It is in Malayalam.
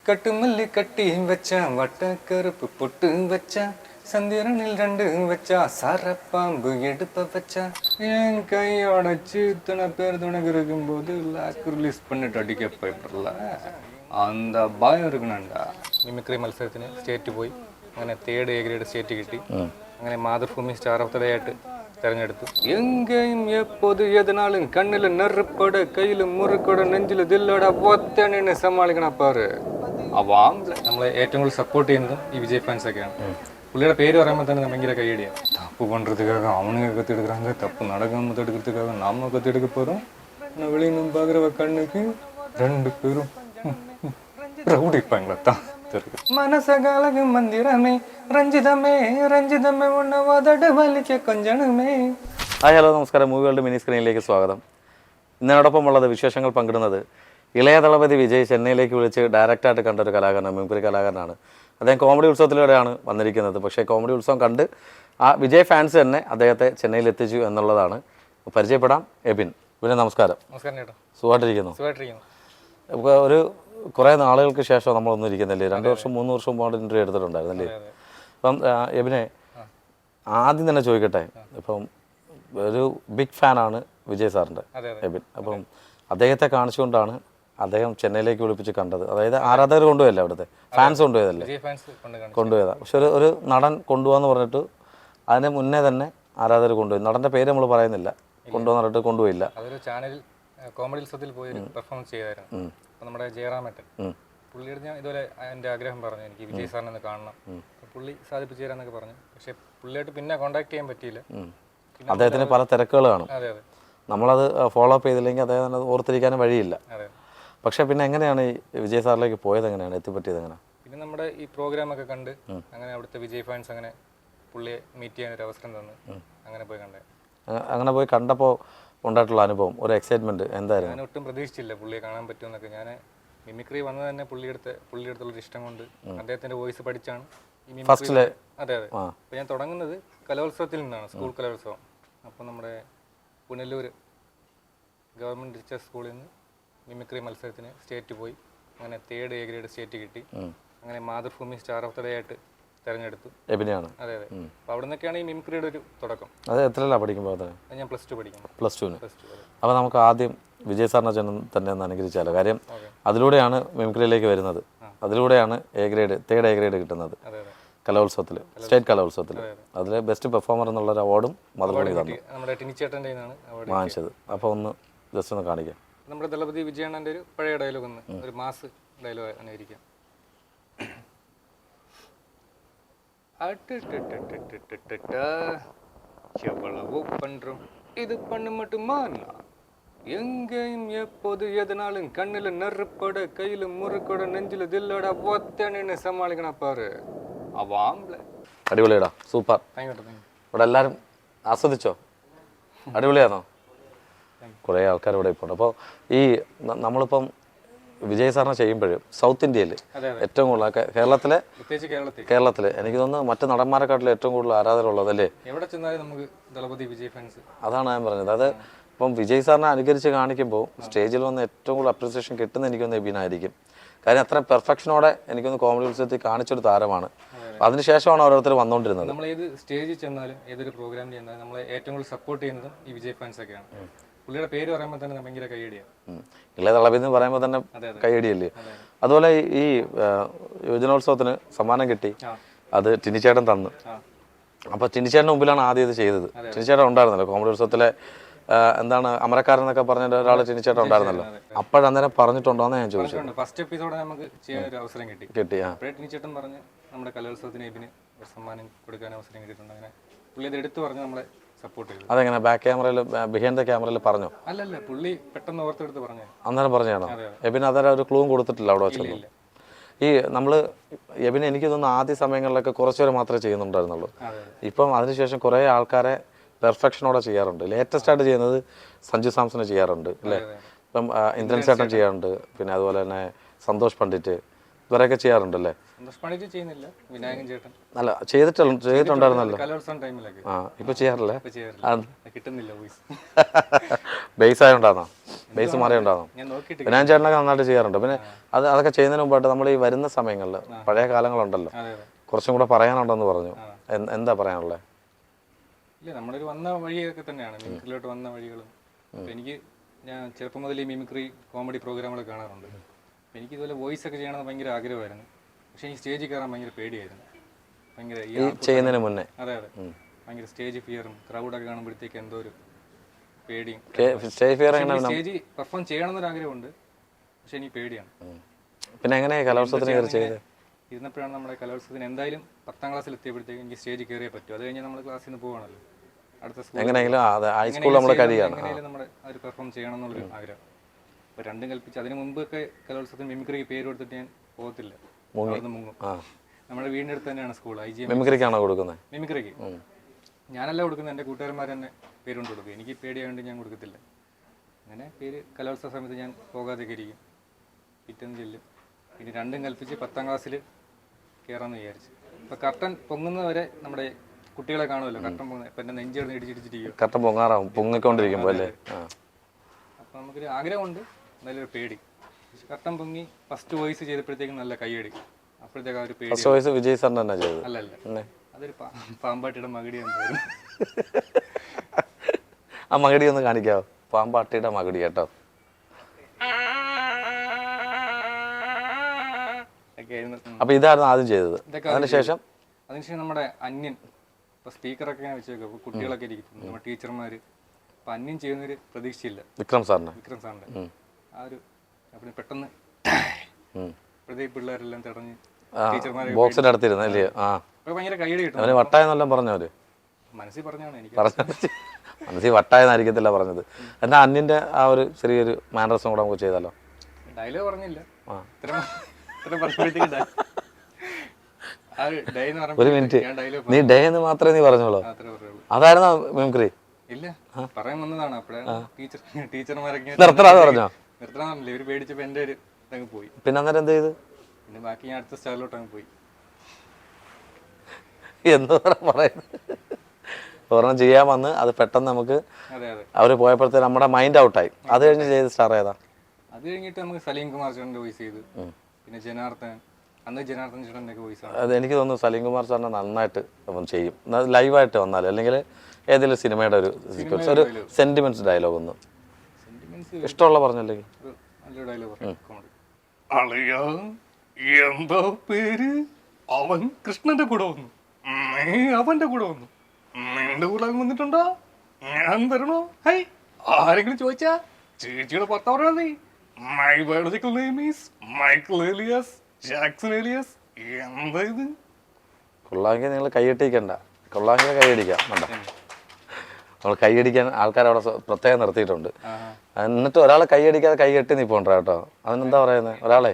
കട്ടുമല്ലി കട്ടി വെച്ച വട്ടക്കറുപ്പ് പൊട്ട് വെച്ച சந்திரனில் ரெண்டு வச்சா சரப்பாம்பு எடுப்ப வச்சா என் கையோடச்சு இத்தனை பேர் துணைக்கு இருக்கும்போது லாக் ரிலீஸ் பண்ணிட்டு அடிக்க போயிடல அந்த பயம் இருக்கணும்டா മിമിക്രി മത്സരത്തിന് സ്റ്റേറ്റ് പോയി അങ്ങനെ തേർഡ് എ ഗ്രേഡ് സ്റ്റേറ്റ് കിട്ടി അങ്ങനെ Mathrubhumi star of the day ആയിട്ട് തിരഞ്ഞെടുത്തു എങ്കയും എപ്പോത് ഏതിനാളും കണ്ണിൽ നെറുപ്പോടെ കയ്യിൽ മുറുക്കോടെ നെഞ്ചിൽ ദില്ലോടെ ഒത്തണിനെ സമാളിക്കണം പാറ് അവാം നമ്മളെ ഏറ്റവും കൂടുതൽ സപ്പോർട്ട് ചെയ്യുന്നതും ഈ വിജയ് ഫാൻസ് ഒക്കെയാണ് പുള്ളിയുടെ പേര് പറയുമ്പോൾ തന്നെ ഭയങ്കര കൈയടിയാണ് தப்பு பண்ணுறதுக்காக அவனுங்க கற்றுடுக்குறாங்க தப்பு நடக்காம தடுக்கிறதுக்காக நாம கற்றுடுக்க போகிறோம் ஆனால் வெளியினும் பார்க்குறவ கண்ணுக்கு ரெண்டு பேரும் ரவுடிப்பாங்களா தான் മനസകാലക മന്ദിരമേ രഞ്ജിതമേ രഞ്ജിതമേ ഉണ്ണവാതട വലിക്ക കൊഞ്ചണമേ. ഹായ് ഹലോ നമസ്കാരം. മൂവി വേൾഡ് മിനി സ്ക്രീനിലേക്ക് സ്വാഗതം. ഇന്നോടൊപ്പമുള്ളത് വിശേഷങ്ങൾ പങ്കിടുന്നത് ഇളയ ദളപതി വിജയ് ചെന്നൈയിലേക്ക് വിളിച്ച് ഡയറക്റ്റായിട്ട് കണ്ട ഒരു കലാകാരനാണ്, മിമിക്രി കലാകാരനാണ്. അദ്ദേഹം കോമഡി ഉത്സവത്തിലൂടെയാണ് വന്നിരിക്കുന്നത്. പക്ഷേ കോമഡി ഉത്സവം കണ്ട് ആ വിജയ് ഫാൻസ് തന്നെ അദ്ദേഹത്തെ ചെന്നൈയിൽ എത്തിച്ചു എന്നുള്ളതാണ്. പരിചയപ്പെടാം. എബിൻ. പിന്നെ നമസ്കാരം. സുഖമായിട്ടിരിക്കുന്നു. ഇപ്പോൾ ഒരു കുറേ നാളുകൾക്ക് ശേഷം നമ്മൾ ഒന്നും ഇരിക്കുന്നില്ലേ, 2 വർഷം 3 വർഷം മുമ്പ് ഇൻ്റർവ്യൂ എടുത്തിട്ടുണ്ടായിരുന്നല്ലേ. അപ്പം എബിനെ ആദ്യം തന്നെ ചോദിക്കട്ടെ, ഇപ്പം ഒരു ബിഗ് ഫാനാണ് വിജയ് സാറിൻ്റെ എബിൻ. അപ്പം അദ്ദേഹത്തെ കാണിച്ചുകൊണ്ടാണ് അദ്ദേഹം ചെന്നൈയിലേക്ക് വിളിപ്പിച്ച് കണ്ടത്. അതായത് ആരാധകർ കൊണ്ടുപോയല്ലേ, അവിടുത്തെ ഫാൻസ് കൊണ്ടുപോയതല്ലേ, കൊണ്ടുപോയതാണ്. പക്ഷെ ഒരു നടൻ കൊണ്ടുപോകാന്ന് പറഞ്ഞിട്ട് അതിന് മുന്നേ തന്നെ ആരാധകർ കൊണ്ടുപോയി. നടൻ്റെ പേര് നമ്മൾ പറയുന്നില്ല, കൊണ്ടുപോകാന്ന് പറഞ്ഞിട്ട് കൊണ്ടുപോയില്ല. അതൊരു ചാനലിൽ കോമഡി ഉത്സവത്തിൽ പോയി പെർഫോമൻസ് ചെയ്തായിരുന്നു. നമ്മുടെ ജയറാമേട്ടൻ പുള്ളിയുടെ ഞാൻ ഇതുപോലെ എൻ്റെ ആഗ്രഹം പറഞ്ഞു, എനിക്ക് വിജയ് സാറിനെ ഒന്ന് കാണണം. പുള്ളി സാധിപ്പിച്ചു തരാന്നൊക്കെ പറഞ്ഞു. പക്ഷെ പുള്ളിയായിട്ട് പിന്നെ കോൺടാക്ട് ചെയ്യാൻ പറ്റിയില്ല. അദ്ദേഹത്തിന് പല തിരക്കുകൾ കാണും. നമ്മളത് ഫോളോ അപ്പ് ചെയ്തില്ലെങ്കിൽ അദ്ദേഹം അത് ഓർത്തിരിക്കാനും വഴിയില്ല. പക്ഷെ പിന്നെ എങ്ങനെയാണ് ഈ വിജയ് സാറിലേക്ക് പോയത്, എങ്ങനെയാണ് എത്തിപ്പറ്റിയത്? എങ്ങനെ പിന്നെ നമ്മുടെ ഈ പ്രോഗ്രാം ഒക്കെ കണ്ട് അങ്ങനെ അവിടുത്തെ വിജയ് ഫാൻസ് അങ്ങനെ പുള്ളിയെ മീറ്റ് ചെയ്യാൻ ഒരു അവസരം തന്നു. അങ്ങനെ പോയി കണ്ടേ. അങ്ങനെ പോയി കണ്ടപ്പോൾ ഉണ്ടായിട്ടുള്ള അനുഭവം, ഒരു എക്സൈറ്റ്മെന്റ് എന്തായിരുന്നു? ഞാൻ ഒട്ടും പ്രതീക്ഷിച്ചില്ല പുള്ളിയെ കാണാൻ പറ്റുമെന്നൊക്കെ. ഞാൻ മിമിക്രി വന്നത് തന്നെ പുള്ളിയെടുത്തുള്ള ഇഷ്ടം കൊണ്ട്, അദ്ദേഹത്തിന്റെ വോയിസ് പഠിച്ചാണ് ഈ ഫസ്റ്റിലെ. അതെ അതെ. അപ്പോൾ ഞാൻ തുടങ്ങുന്നത് കലോത്സവത്തിൽ നിന്നാണ്, സ്കൂൾ കലോത്സവം. അപ്പോൾ നമ്മുടെ പുനലൂർ ഗവൺമെന്റ് ടീച്ചേഴ്സ് സ്കൂളിൽ നിന്ന് മിമിക്രി മത്സരത്തിന് സ്റ്റേറ്റ് പോയി അങ്ങനെ തേർഡ് എ ഗ്രേഡ് സ്റ്റേറ്റ് കിട്ടി. അങ്ങനെ Mathrubhumi star of the day ആയിട്ട് തിരഞ്ഞെടുത്തു. എബിനെയാണ്. അതെ അതെ. അപ്പോൾ അവിടെ നിന്നൊക്കെയാണ് ഈ മിമിക്രിയുടെ ഒരു തുടക്കം. അത് എത്രയാണ് പഠിക്കുമ്പോൾ? ഞാൻ +2 പഠിക്കുന്നു. +2. അപ്പോൾ നമുക്ക് ആദ്യം വിജയ് സാറിനെ തന്നെ ഒന്ന് അനുകരിച്ചാലോ. കാര്യം അതിലൂടെയാണ് മിമിക്രിയിലേക്ക് വരുന്നത്, അതിലൂടെയാണ് തേർഡ് എ ഗ്രേഡ് കിട്ടുന്നത് കലോത്സവത്തിൽ, സ്റ്റേറ്റ് കലോത്സവത്തിൽ. അതിൽ ബെസ്റ്റ് പെർഫോമർ എന്നുള്ള ഒരു അവാർഡും മധുരമണി തന്നു, വാങ്ങിച്ചത്. അപ്പോൾ ഒന്ന് ജസ്റ്റ് ഒന്ന് കാണിക്കാം. നമ്മുടെ ദളപതി വിജയണ്ണൻ്റെ ഒരു പഴയ ഡയലോഗ് ഒന്ന്, ഒരു മാസ് ഡയലോഗ് അനുകരിക്കാം. எவ்வளவோ பண்றோம், இது பண்ண மட்டுமா? எங்கேயும் எப்போது எதனாலும் கண்ணில் நெருப்போட கையில முறுக்கோட நெஞ்சில தில்லோட ஒத்தணின்னு സമാളിക്കണം പാറ്. അടിപൊളിയാടാ, സൂപ്പർ. ഇവിടെ എല്ലാവരും ആസ്വദിച്ചോ? അടിപൊളിയാണോ? കുറേ ആൾക്കാർ ഇവിടെ ഇപ്പോൾ. അപ്പോൾ ഈ നമ്മളിപ്പം വിജയ് സാറിനെ ചെയ്യുമ്പോഴും സൗത്ത് ഇന്ത്യയിൽ ഏറ്റവും കൂടുതൽ കേരളത്തിൽ എനിക്ക് തോന്നുന്നു മറ്റ് നടന്മാരെക്കാട്ടിലും ഏറ്റവും കൂടുതൽ ആരാധകരുള്ളതല്ലേ? അതാണ് ഞാൻ പറഞ്ഞത്. അത് ഇപ്പം വിജയ് സാറിനെ അനുകരിച്ച് കാണിക്കുമ്പോൾ സ്റ്റേജിൽ വന്ന് ഏറ്റവും കൂടുതൽ അപ്രിസിയേഷൻ കിട്ടുന്ന എനിക്കൊന്ന് എബിനായിരിക്കും. കാര്യം അത്ര പെർഫെക്ഷനോടെ എനിക്കൊന്ന് കോമഡി ഉത്സവത്തിൽ കാണിച്ചൊരു താരമാണ്. അതിനുശേഷമാണ് ഓരോരുത്തർ വന്നുകൊണ്ടിരുന്നത്. നമ്മൾ ഏത് സ്റ്റേജിൽ ചെന്നാലും ഏതൊരു പ്രോഗ്രാം ചെന്നാലും നമ്മളെ ഏറ്റവും കൂടുതൽ സപ്പോർട്ട് ചെയ്യുന്നതും ഈ വിജയ് ഫാൻസ് ഒക്കെയാണ്. പുള്ളിയുടെ പേര് പറയുമ്പോൾ തന്നെ ഭയങ്കര കൈയടിയാണ്. ഇളയ ദളപതി എന്ന് പറയുമ്പോൾ തന്നെ കൈയടിയല്ലേ. അതുപോലെ ഈ യുവജനോത്സവത്തിന് സമ്മാനം കിട്ടി, അത് ടിനിച്ചേട്ടൻ തന്നു. അപ്പൊ ടിനിച്ചേട്ടൻ്റെ മുമ്പിലാണ് ആദ്യം ഇത് ചെയ്തത്. ടിനിച്ചേട്ടൻ ഉണ്ടായിരുന്നല്ലോ കോമഡി ഉത്സവത്തിലെ എന്താണ് അമരക്കാരൻ എന്നൊക്കെ പറഞ്ഞ ഒരാൾ ടിനിച്ചേട്ടൻ ഉണ്ടായിരുന്നല്ലോ. അപ്പോഴന്നേരം പറഞ്ഞിട്ടുണ്ടോന്ന് ഞാൻ ചോദിച്ചു. ഫസ്റ്റ് എപ്പിസോഡ് നമുക്ക് ചെയ്യാൻ ഒരു അവസരം കിട്ടി. ടിനിച്ചേട്ടൻ പറഞ്ഞ് നമ്മുടെ കലോത്സവത്തിന് എബിന് ഒരു സമ്മാനം കൊടുക്കാൻ അവസരം കിട്ടിയിട്ടുണ്ട്. അങ്ങനെ പുള്ളി അത് എടുത്തു പറഞ്ഞ് നമ്മളെ സപ്പോർട്ട് ചെയ്തു. അതെങ്ങനെ ബാക്ക് ക്യാമറയിൽ ബിഹൈൻഡ് ദ ക്യാമറയിൽ പറഞ്ഞോ? അല്ലല്ല, പുള്ളി പെട്ടെന്ന് ഓർത്തെടുത്ത് പറഞ്ഞു. അന്നേരം പറഞ്ഞാണോ? എബിന് അന്നേരം ഒരു ക്ലൂവും കൊടുത്തിട്ടില്ല അവിടെ വെച്ചൊന്നും. ഈ നമ്മൾ എബിന് എനിക്ക് തോന്നുന്നു ആദ്യ സമയങ്ങളിലൊക്കെ കുറച്ചുപേരെ മാത്രമേ ചെയ്യുന്നുണ്ടായിരുന്നുള്ളൂ. ഇപ്പം അതിനുശേഷം കുറേ ആൾക്കാരെ പെർഫെക്ഷനോടെ ചെയ്യാറുണ്ട്. ലേറ്റസ്റ്റ് ആയിട്ട് ചെയ്യുന്നത് സഞ്ജു സാംസനെ ചെയ്യാറുണ്ട് അല്ലേ? ഇപ്പം ഇന്ദ്രൻ ചേട്ടൻ ചെയ്യാറുണ്ട്. പിന്നെ അതുപോലെ തന്നെ സന്തോഷ് പണ്ഡിറ്റ് ഇവരൊക്കെ ചെയ്യാറുണ്ടല്ലേ? അല്ല ചെയ്തിട്ടുണ്ടായിരുന്നല്ലോ. ഇപ്പൊ ചെയ്യാറില്ല. ബേസ് ആയോണ്ടാണോ? ബേസ് മാറിയുണ്ടാകും. ഞാൻ നോക്കിയിട്ട് പിന്നെ ചേട്ടനൊക്കെ നന്നായിട്ട് ചെയ്യാറുണ്ട്. പിന്നെ അതൊക്കെ ചെയ്യുന്നതിന് മുമ്പായിട്ട് നമ്മൾ ഈ വരുന്ന സമയങ്ങളിൽ പഴയ കാലങ്ങളുണ്ടല്ലോ, അതെ അതെ. കുറച്ചും കൂടെ പറയാനുണ്ടെന്ന് പറഞ്ഞു. എന്താ പറയാനുള്ളത്? ഇല്ല, നമ്മളൊരു വന്ന വഴിയൊക്കെ തന്നെയാണ് മിമിക്രിയിലോട്ട് വന്ന വഴികളും. അപ്പം ഞാൻ ചെറുപ്പം മുതൽ ഈ മിമിക്രി കോമഡി പ്രോഗ്രാമുകളൊക്കെ കാണാറുണ്ട്. അപ്പം എനിക്ക് ഇതുപോലെ വോയിസ് ഒക്കെ ചെയ്യണമെന്ന് ഭയങ്കര ആഗ്രഹമായിരുന്നു. പക്ഷേ എനിക്ക് സ്റ്റേജിൽ കയറാൻ ഭയങ്കര പേടിയായിരുന്നു. ഭയങ്കര ഈ ചെയ്യുന്നതിന് മുന്നേ. അതെ അതെ, ഭയങ്കര സ്റ്റേജ് ഫിയറും ക്രൗഡൊക്കെ കാണുമ്പോഴത്തേക്ക് എന്തോ ഒരു പേടിയും. സ്റ്റേജ് പെർഫോം ചെയ്യണമെന്നൊരു ആഗ്രഹമുണ്ട്, പക്ഷെ എനിക്ക് പേടിയാണ്. പിന്നെ എങ്ങനെയാ കലോത്സവത്തിന് ഇരുന്നപ്പോഴാണ് നമ്മുടെ കലോത്സവത്തിന് എന്തായാലും 10ാം ക്ലാസ്സിൽ എത്തിയപ്പോഴത്തേക്ക് എനിക്ക് സ്റ്റേജിൽ കയറിയേ പറ്റൂ. അത് കഴിഞ്ഞ് നമ്മൾ ക്ലാസ്സിൽ നിന്ന് പോവാണല്ലോ, അടുത്ത എങ്ങനെയെങ്കിലും നമ്മുടെ ഒരു പെർഫോം ചെയ്യണം എന്നുള്ളൊരു ആഗ്രഹം. അപ്പോൾ രണ്ടും കൽപ്പിച്ച് അതിന് മുമ്പൊക്കെ കലോത്സവത്തിന് മിമിക്രിക്ക് പേര് കൊടുത്തിട്ട് ഞാൻ പോകത്തില്ല, മുങ്ങും. നമ്മുടെ വീടിൻ്റെ അടുത്ത് തന്നെയാണ് സ്കൂൾ. മിമിക്രിക്കാണോ കൊടുക്കുന്നത്? മിമിക്രിക്ക് ഞാനല്ല കൊടുക്കുന്നത്, എൻ്റെ കൂട്ടുകാരന്മാർ തന്നെ പേരുകൊണ്ട് കൊടുക്കും. എനിക്ക് പേടിയായതുകൊണ്ട് ഞാൻ കൊടുക്കത്തില്ല. അങ്ങനെ പേര് കലോത്സവ സമയത്ത് ഞാൻ പോകാതെയൊക്കെ ഇരിക്കും, പിറ്റേന്ന് ചെല്ലും. പിന്നെ രണ്ടും കൽപ്പിച്ച് 10ാം ക്ലാസ്സിൽ കയറാമെന്ന് വിചാരിച്ചു. അപ്പോൾ കർട്ടൻ പൊങ്ങുന്നവരെ നമ്മുടെ കുട്ടികളെ കാണുമല്ലോ, കർട്ടൻ പൊങ്ങുന്നത്. ഇപ്പം എൻ്റെ നെഞ്ചിടുന്ന് ഇടിച്ചിടിച്ചിരിക്കും, കർട്ടൻ പൊങ്ങിക്കൊണ്ടിരിക്കുമ്പോൾ അല്ലേ. അപ്പം നമുക്കൊരു ആഗ്രഹമുണ്ട്, നല്ലൊരു പേടി. കർട്ടൻ പൊങ്ങി ഫസ്റ്റ് വോയിസ് ചെയ്തപ്പോഴത്തേക്കും നല്ല കൈയടി. അപ്പോഴത്തേക്ക് ആ ഒരു പേടി. ഫസ്റ്റ് വോയിസ് വിജയ് സാറിന് തന്നെ ചെയ്തത്? അല്ലല്ല, അതൊരു പാമ്പാട്ടിയുടെ മകടി എന്തായാലും. ആ മകടി ഒന്ന് കാണിക്കാവോ? പാമ്പാട്ടിയുടെ മകടി കേട്ടോ. അപ്പൊ ഇതായിരുന്നു ആദ്യം ചെയ്തത്. അതിനുശേഷം നമ്മുടെ അന്യൻ, ഇപ്പൊ സ്പീക്കറൊക്കെ ഞാൻ വെച്ചേക്കും. അപ്പൊ കുട്ടികളൊക്കെ ഇരിക്കും, നമ്മുടെ ടീച്ചർമാര്. അപ്പൊ അന്യൻ ചെയ്യുന്നൊരു പ്രതീക്ഷയില്ല. വിക്രം സാറിന്റെ ആ ഒരു പെട്ടെന്ന് പിള്ളേരെല്ലാം തടഞ്ഞ് ടീച്ചർമാരെ ബോക്സിന്റെ അടുത്തിരുന്നല്ലേ? ഭയങ്കര കൈയടി കിട്ടും. അവന് വട്ടായെന്നെല്ലാം പറഞ്ഞവര് മനസ്സിൽ പറഞ്ഞാണ് എനിക്ക് മനസ്സിൽ വട്ടായെന്നായിരിക്കത്തില്ല പറഞ്ഞത്. എന്നാ അന്യന്റെ ആ ഒരു ചെറിയൊരു മാനറസം കൂടെ നമുക്ക് ചെയ്താലോ? ഡയലോഗ് പറഞ്ഞില്ല. ഒരു മിനിറ്റ്, നീ ഡേ എന്ന് മാത്രമേ നീ പറഞ്ഞോളൂ. അതായിരുന്നു മിമിക്രി? ഇല്ല, പറയാൻ വന്നതാണ്. അപ്പോഴാണ് ടീച്ചർമാരൊക്കെ നിർത്തണത് പറഞ്ഞോ? നിർത്തണമെന്നില്ല, ഇവര് പേടിച്ചപ്പോ എന്റെ ഒരു ഇതങ്ങ് പോയി. പിന്നെ അന്നേരം എന്ത് ചെയ്ത്? പിന്നെ ബാക്കി ഞാൻ അടുത്ത സ്റ്റാറിലോട്ട് അങ്ങ് പോയി. എന്ന് പറയുന്നത് ഒരെണ്ണം ചെയ്യാൻ വന്ന് അത് പെട്ടെന്ന് നമുക്ക് അവര് പോയപ്പോഴത്തെ നമ്മുടെ മൈൻഡ് ഔട്ടായി. അത് കഴിഞ്ഞ് ചെയ്ത് സ്റ്റാർ ഏതാ? അത് കഴിഞ്ഞിട്ട് നമുക്ക് സലീം കുമാർ ചേട്ടൻ്റെ വോയിസ് ചെയ്തു. പിന്നെ ജനാർദ്ദൻ, അന്ന് ജനാർദ്ദൻ ചേട്ടൻ്റെ ഒക്കെ വോയിസ് ആണ്. അത് എനിക്ക് തോന്നുന്നു സലീം കുമാർ സാറിനെ നന്നായിട്ട് ചെയ്യും, ലൈവായിട്ട് വന്നാൽ. അല്ലെങ്കിൽ ഏതെങ്കിലും സിനിമയുടെ ഒരു സീക്വൻസ്, ഒരു സെന്റിമെന്റ്സ് ഡയലോഗ് ഒന്ന് ഇഷ്ടമുള്ള പറഞ്ഞല്ലെങ്കിൽ. നല്ലൊരു ഡയലോഗ്. എന്താ പേര്? അവൻ കൃഷ്ണന്റെ കൂടെ വന്നു, അവന്റെ കൂടെ വന്നു, നിന്റെ കൂടെ വന്നിട്ടുണ്ടോ? ഞാൻ വരണോ? ഹൈ, ആരെങ്കിലും ചോദിച്ചാ ചേച്ചിയുടെ ഭർത്താവ് നീ. My biological name is Michael Elias Jackson Elias. എന്താ ഇത്? കൊള്ളാമെങ്കിൽ നിങ്ങൾ കൈയടിക്കണ്ട, കൊള്ളാമെങ്കിൽ കൈയടിക്കാം. വേണ്ട, നമ്മൾ കൈയടിക്കാൻ ആൾക്കാരവിടെ പ്രത്യേകം നിർത്തിയിട്ടുണ്ട്. എന്നിട്ട് ഒരാളെ കൈയടിക്കാതെ കൈകെട്ടി നിൽപ്പുണ്ടോ കേട്ടോ? അതിനെന്താ പറയുന്നത്? ഒരാളെ